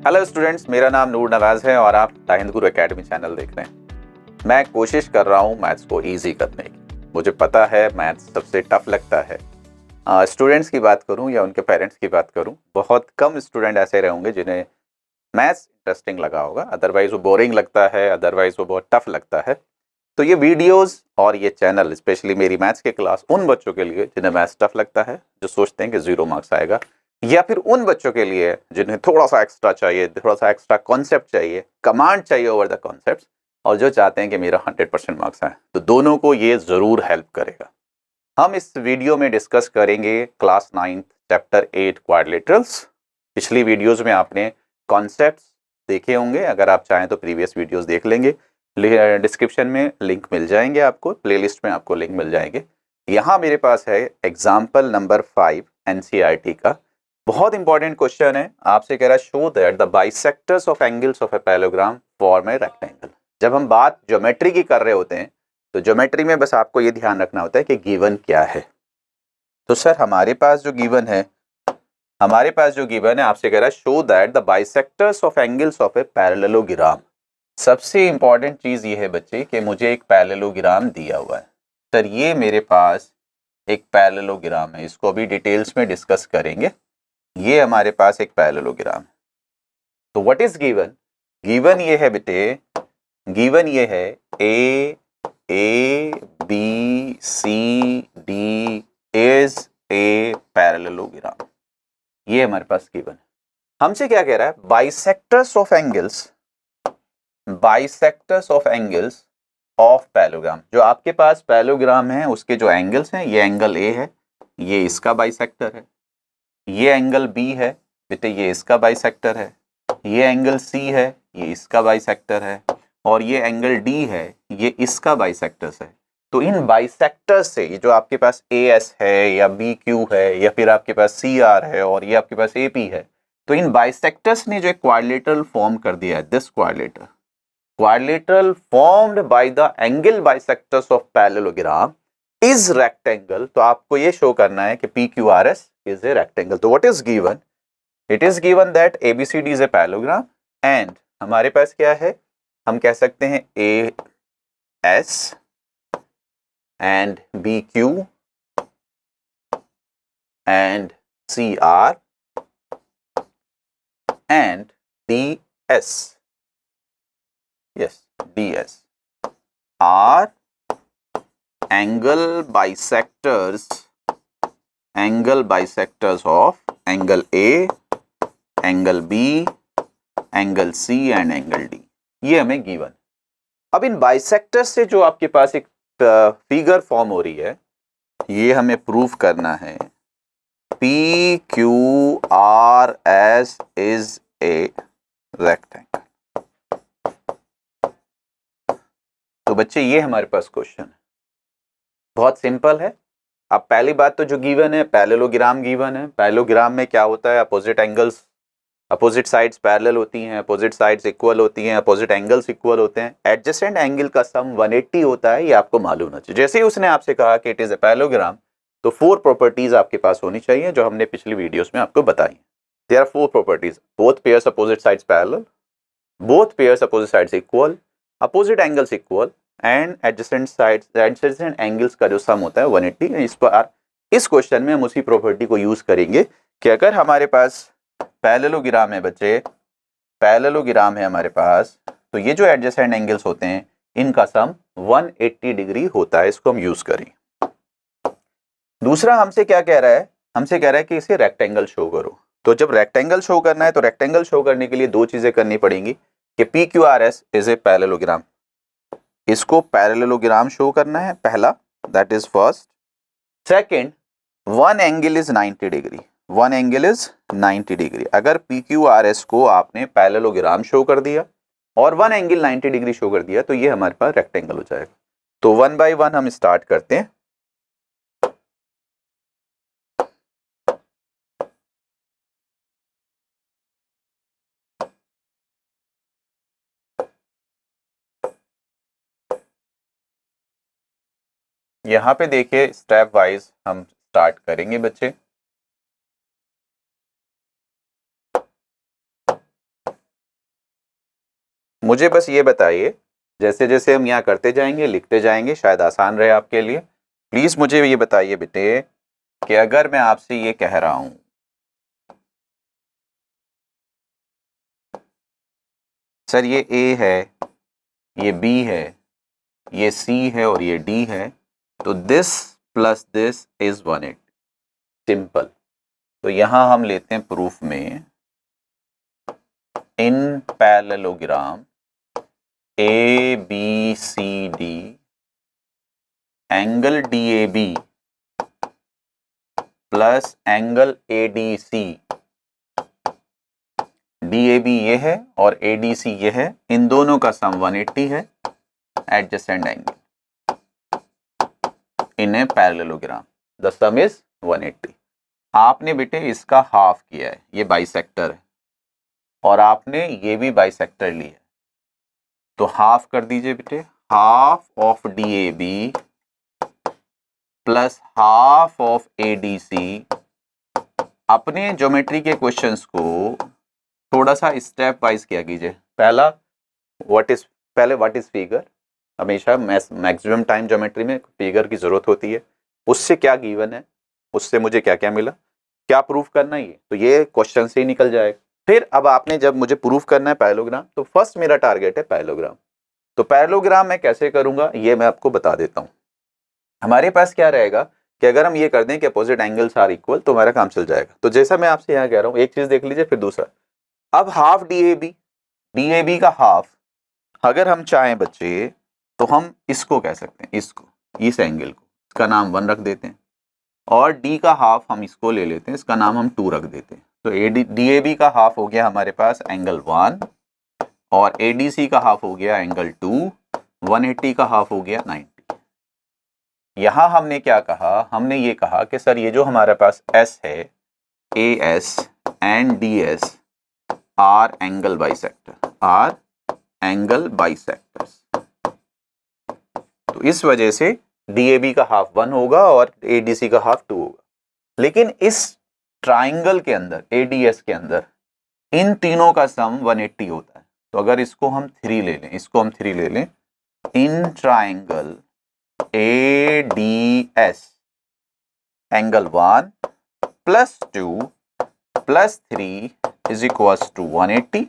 Hello students, मेरा नाम नूर नवाज है और आप the Hind Guru academy channel देख रहे हैं। मैं कोशिश कर रहा हूँ मैथ्स को इजी करने की। मुझे पता है मैथ्स सबसे टफ लगता है। स्टूडेंट्स की बात करूँ या उनके पेरेंट्स की बात करूँ, बहुत कम स्टूडेंट ऐसे रहेंगे जिन्हें मैथ्स इंटरेस्टिंग लगा होगा। अदरवाइज वो बोरिंग लगता है, अदरवाइज वो बहुत टफ लगता है। तो ये वीडियोस और ये चैनल, स्पेशली मेरी मैथ्स की क्लास, उन बच्चों के लिए जिन्हें मैथ्स टफ लगता है, जो सोचते हैं कि 0 मार्क्स आएगा, या फिर उन बच्चों के लिए जिन्हें थोड़ा सा एक्स्ट्रा चाहिए, थोड़ा सा एक्स्ट्रा कॉन्सेप्ट चाहिए, कमांड चाहिए ओवर द कॉन्सेप्ट, और जो चाहते हैं कि मेरा 100% मार्क्स आए। तो दोनों को ये ज़रूर हेल्प करेगा। हम इस वीडियो में डिस्कस करेंगे क्लास 9 चैप्टर 8 क्वाड्रिलेटरल्स। पिछली वीडियोस में आपने कॉन्सेप्ट्स देखे होंगे, अगर आप चाहें तो प्रीवियस वीडियोस देख लेंगे। डिस्क्रिप्शन में लिंक मिल जाएंगे, आपको प्लेलिस्ट में आपको लिंक मिल जाएंगे। यहाँ मेरे पास है एग्जाम्पल नंबर 5 एनसीईआरटी का। बहुत इंपॉर्टेंट क्वेश्चन है। आपसे कह रहा है show that the bisectors of angles of a parallelogram form a rectangle. जब हम बात ज्योमेट्री की कर रहे होते हैं तो ज्योमेट्री में बस आपको ये ध्यान रखना होता है कि गिवन क्या है। तो सर हमारे पास जो गिवन है, आपसे कह रहा है show that the bisectors of angles of a parallelogram. सबसे इंपॉर्टेंट चीज ये है बच्चे कि मुझे एक पैरेललोग्राम दिया हुआ है। सर ये मेरे पास एक पैरेललोग्राम है, इसको अभी डिटेल्स में डिस्कस करेंगे। ये हमारे पास एक पैरेललोग्राम है। तो व्हाट इज गिवन? गिवन ये है बेटे, गिवन ये है A B C D is a parallelogram. ये हमारे पास गिवन है। हमसे क्या कह रहा है? Bisectors of angles of parallelogram. जो आपके पास पैरेललोग्राम है उसके जो एंगल्स हैं, ये एंगल ए है, ये इसका बाइसेक्टर है। ये एंगल बी है बेटे, ये इसका बाइसेक्टर है। ये एंगल सी है, ये इसका बाइसेक्टर है। और ये एंगल डी है, ये इसका बाइसेक्टर्स है। तो इन बाइसेक्टर्स से, ये जो आपके पास ए एस है या बी क्यू है या फिर आपके पास सी आर है और ये आपके पास ए पी है, तो इन बाइसेक्टर्स ने जो एक क्वाड्रिलेटरल फॉर्म कर दिया है, this quadrilateral formed by the angle bisectors of parallelogram is rectangle. तो आपको ये शो करना है कि P Q R S is a rectangle. तो what is given? It is given that ABCD is a parallelogram and हमारे पास क्या है? हम कह सकते हैं AS and BQ and CR and DS, yes, DS are angle bisectors of angle A, angle B, angle C and angle D. ये हमें गिवन। अब इन बाइसेक्टर्स से जो आपके पास एक फिगर फॉर्म हो रही है, ये हमें प्रूव करना है। P Q R S is a rectangle. तो बच्चे ये हमारे पास क्वेश्चन है, बहुत सिंपल है। अब पहली बात तो जो गिवन है, पैरेललोग्राम गिवन है। पैरेललोग्राम में क्या होता है? Opposite angles, opposite sides parallel होती हैं, अपोजिट साइड्स इक्वल होती हैं, अपोजिट एंगल्स इक्वल होते हैं। एडजेसेंट एंगल का सम 180 होता है, ये आपको मालूम होना चाहिए। जैसे ही उसने आपसे कहा कि इट इज ए पैरेललोग्राम, तो 4 प्रॉपर्टीज आपके पास होनी चाहिए जो हमने पिछली वीडियोस में आपको बताई। There are 4 properties: both pairs opposite sides parallel, both pairs opposite sides equal, opposite angles equal and adjacent sides, adjacent angles का जो सम होता है 180। इस क्वेश्चन में हम उसी प्रॉपर्टी को यूज करेंगे कि अगर हमारे पास पैरेललोग्राम है बच्चे, पैरेललोग्राम है हमारे पास, तो ये जो एडजेसेंट एंगल्स होते हैं इनका सम 180 डिग्री होता है। इसको हम यूज करें। दूसरा हमसे क्या कह रहा है? हमसे कह रहा है कि इसे रेक्टेंगल शो करो। तो जब रेक्टेंगल शो करना है तो रेक्टेंगल शो करने के लिए 2 चीजें करनी पड़ेंगी कि P Q R S is a parallelogram. इसको पैरेललोग्राम शो करना है, पहला, that is first. Second, one angle is 90 degree. One angle is 90 degree. अगर पी क्यू आर एस को आपने पैरेललोग्राम शो कर दिया और वन एंगल 90 डिग्री शो कर दिया, तो ये हमारे पास रेक्टेंगल हो जाएगा। तो 1 बाय 1 हम स्टार्ट करते हैं। यहां पे देखिए स्टेप वाइज हम स्टार्ट करेंगे बच्चे। मुझे बस ये बताइए, जैसे जैसे हम यहाँ करते जाएंगे, लिखते जाएंगे, शायद आसान रहे आपके लिए। प्लीज मुझे ये बताइए बेटे कि अगर मैं आपसे ये कह रहा हूं सर ये ए है, ये बी है, ये सी है और ये डी है, तो this plus this is 180। Simple. तो यहां हम लेते हैं प्रूफ में, in parallelogram A B C D angle D A B plus angle A D C, D A B ये है और ए डी सी ये है, इन दोनों का सम 180 है adjacent angle in a parallelogram, the some is 180। आपने बेटे इसका हाफ किया है, ये बाइसेक्टर है, और आपने ये भी बाइसेक्टर लिया है, तो हाफ कर दीजिए बेटे, half of D A B plus half of A D C. अपने ज्योमेट्री के क्वेश्चंस को थोड़ा सा स्टेप वाइज किया कीजिए। पहला व्हाट इज फिगर, हमेशा मैक्सिमम टाइम ज्योमेट्री में फिगर की जरूरत होती है, उससे क्या गिवन है, उससे मुझे क्या क्या मिला, क्या प्रूफ करना है, ये तो ये क्वेश्चन से ही निकल जाएगा। फिर अब आपने जब मुझे प्रूफ करना है पैरेललोग्राम, तो फर्स्ट मेरा टारगेट है पैरेललोग्राम। तो पैरेललोग्राम मैं कैसे करूंगा ये मैं आपको बता देता हूं। हमारे पास क्या रहेगा कि अगर हम ये कर दें कि अपोजिट एंगल्स आर इक्वल, तो हमारा काम चल जाएगा। तो जैसा मैं आपसे यहाँ कह रहा हूँ, एक चीज देख लीजिए, फिर दूसरा, अब हाफ डी ए बी का हाफ अगर हम चाहें बच्चे, तो हम इसको कह सकते हैं, इसको, इस एंगल को, इसका नाम 1 रख देते हैं, और डी का हाफ हम इसको ले लेते हैं, इसका नाम हम 2 रख देते हैं। तो डी ए बी का हाफ हो गया हमारे पास एंगल 1, और ए डी सी का हाफ हो गया एंगल 2, 180 का हाफ हो गया 90। यहां हमने क्या कहा, हमने ये कहा कि सर ये जो हमारे पास एस है, A S and D S R angle bisectors, तो इस वजह से DAB का हाफ 1 होगा और ADC का हाफ 2 होगा। लेकिन इस ट्राइंगल के अंदर, ADS के अंदर, इन तीनों का सम 180 होता है। तो अगर इसको हम 3 ले लें, इसको हम 3 ले लें, in triangle ADS angle 1 plus 2 plus 3 is equal to 180।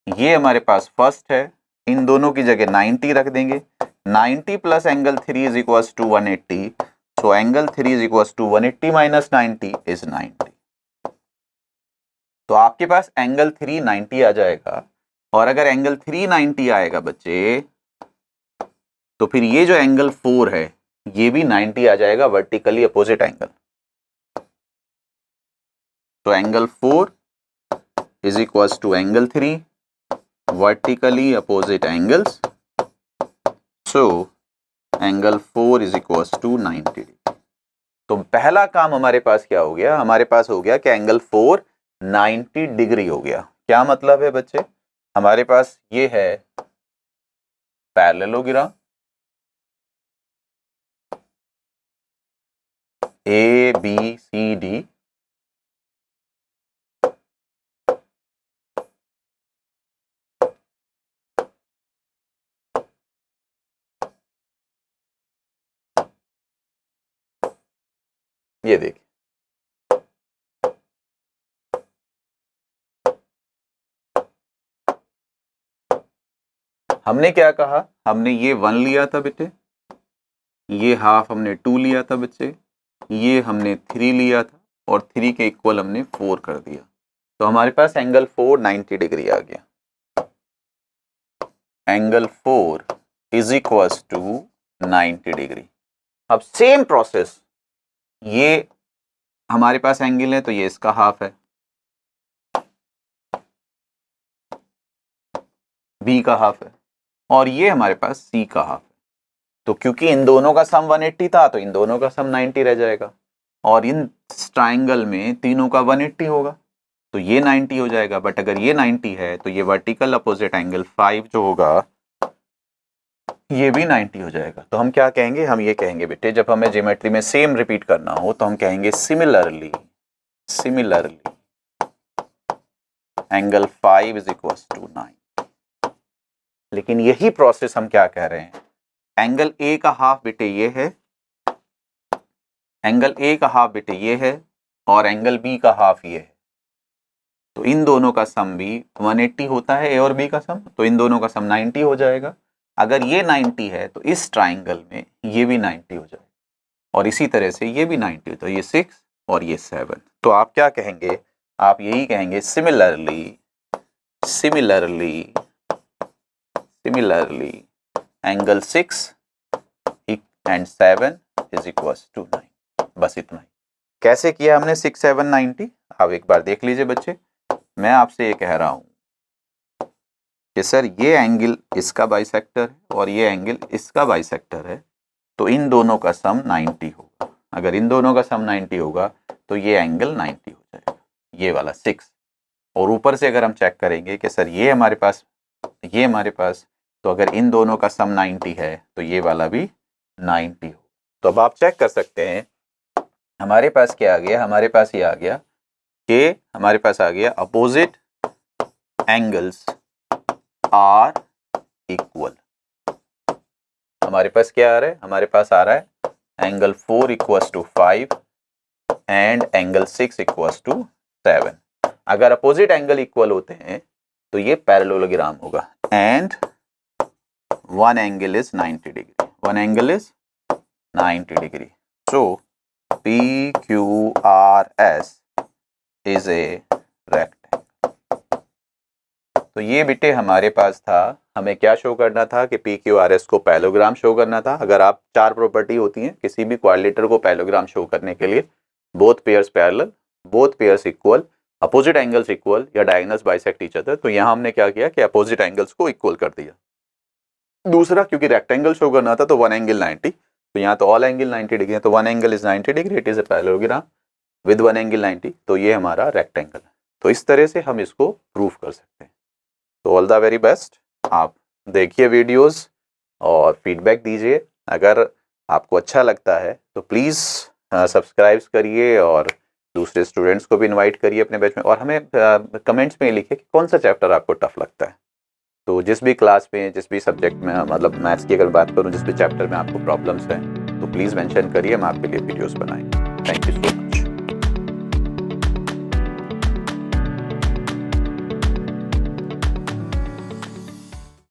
ये हमारे पास फर्स्ट है, इन दोनों की जगह 90 रख देंगे, 90 plus angle 3 is equal to 180, so angle 3 is equal to 180 minus 90 is 90। तो आपके पास एंगल 3 90 आ जाएगा, और अगर एंगल 3 90 आएगा बच्चे, तो फिर ये जो एंगल 4 है ये भी 90 आ जाएगा, वर्टिकली अपोजिट एंगल। तो angle 4 is equals to angle 3, vertically opposite angles, so angle 4 is equals to 90 degree। तो पहला काम हमारे पास क्या हो गया, हमारे पास हो गया कि एंगल 4 90 डिग्री हो गया। क्या मतलब है बच्चे, हमारे पास ये है parallelogram A B C D, ये देखिए हमने क्या कहा, हमने ये 1 लिया था बेटे, ये हाफ हमने 2 लिया था बच्चे, ये हमने 3 लिया था, और 3 के इक्वल हमने 4 कर दिया। तो हमारे पास एंगल 4 90 डिग्री आ गया। Angle 4 is equal to 90 degree. अब सेम प्रोसेस, ये हमारे पास एंगल है तो ये इसका हाफ है, बी का हाफ है, और ये हमारे पास सी का हाफ है। तो क्योंकि इन दोनों का सम 180 था, तो इन दोनों का सम 90 रह जाएगा, और इन ट्राइंगल में तीनों का 180 होगा, तो ये 90 हो जाएगा। बट अगर ये 90 है तो ये वर्टिकल अपोजिट एंगल 5 जो होगा ये भी 90 हो जाएगा। तो हम क्या कहेंगे, हम ये कहेंगे बेटे, जब हमें ज्योमेट्री में सेम रिपीट करना हो तो हम कहेंगे similarly angle 5 is equal to 9। लेकिन यही प्रोसेस हम क्या कह रहे हैं, एंगल ए का हाफ बेटे ये है, एंगल ए का हाफ बेटे ये है, और एंगल बी का हाफ ये है। तो इन दोनों का सम भी 180 होता है, ए और बी का सम, तो इन दोनों का सम 90 हो जाएगा। अगर ये 90 है तो इस ट्राइंगल में ये भी 90 हो जाएगा, और इसी तरह से ये भी 90, तो ये 6 और ये 7। तो आप क्या कहेंगे, आप यही कहेंगे similarly angle 6 and 7 is equals to 9। बस इतना ही। कैसे किया हमने 6, 7, 90? आप एक बार देख लीजिए बच्चे। मैं आपसे ये कह रहा हूं कि सर ये एंगल इसका बाइसेक्टर है और ये एंगल इसका बाइसेक्टर है, तो इन दोनों का सम 90 होगा। अगर इन दोनों का सम 90 होगा तो ये एंगल 90 हो जाएगा, ये वाला 6। और ऊपर से अगर हम चेक करेंगे कि सर ये हमारे पास, तो अगर इन दोनों का सम 90 है तो ये वाला भी 90 हो। तो अब आप चेक कर सकते हैं हमारे पास क्या आ गया, हमारे पास ये आ गया कि हमारे पास आ गया अपोजिट एंगल्स आर इक्वल। हमारे पास क्या आ रहा है, हमारे पास आ रहा है angle 4 equals to 5 and angle 6 equals to 7। अगर अपोजिट एंगल इक्वल होते हैं तो ये पैरेललोग्राम होगा, and one angle is 90 degree, one angle is 90 degree. So PQRS is a rectangle. तो ये बेटे हमारे पास था, हमें क्या शो करना था कि PQRS को पैरेललोग्राम शो करना था। अगर आप 4 प्रॉपर्टी होती हैं किसी भी क्वाड्रिलेटरल को पैरेललोग्राम शो करने के लिए, both pairs parallel, both pairs equal, opposite angles equal, या डायगोनल्स बाइसेक्ट ईच अदर। तो यहाँ हमने क्या किया कि अपोजिट एंगल्स को इक्वल कर दिया। दूसरा, क्योंकि रेक्टेंगल शो करना था तो वन एंगल 90, तो यहाँ तो ऑल एंगल 90 डिग्री है, तो one angle is 90 degree, it is a parallelogram with one angle 90, तो ये हमारा रेक्टेंगल है। तो इस तरह से हम इसको प्रूव कर सकते हैं। तो ऑल द वेरी बेस्ट, आप देखिए वीडियोस और फीडबैक दीजिए। अगर आपको अच्छा लगता है तो प्लीज़ सब्सक्राइब करिए और दूसरे स्टूडेंट्स को भी इनवाइट करिए अपने बैच में, और हमें कमेंट्स में लिखिए कि कौन सा चैप्टर आपको टफ लगता है। तो जिस भी क्लास में, जिस भी सब्जेक्ट में, मतलब मैथ्स की अगर बात करूं, जिस भी चैप्टर में आपको प्रॉब्लम्स हैं तो प्लीज़ मेंशन करिए, हम आपके लिए वीडियोस बनाएंगे। Thank you so much.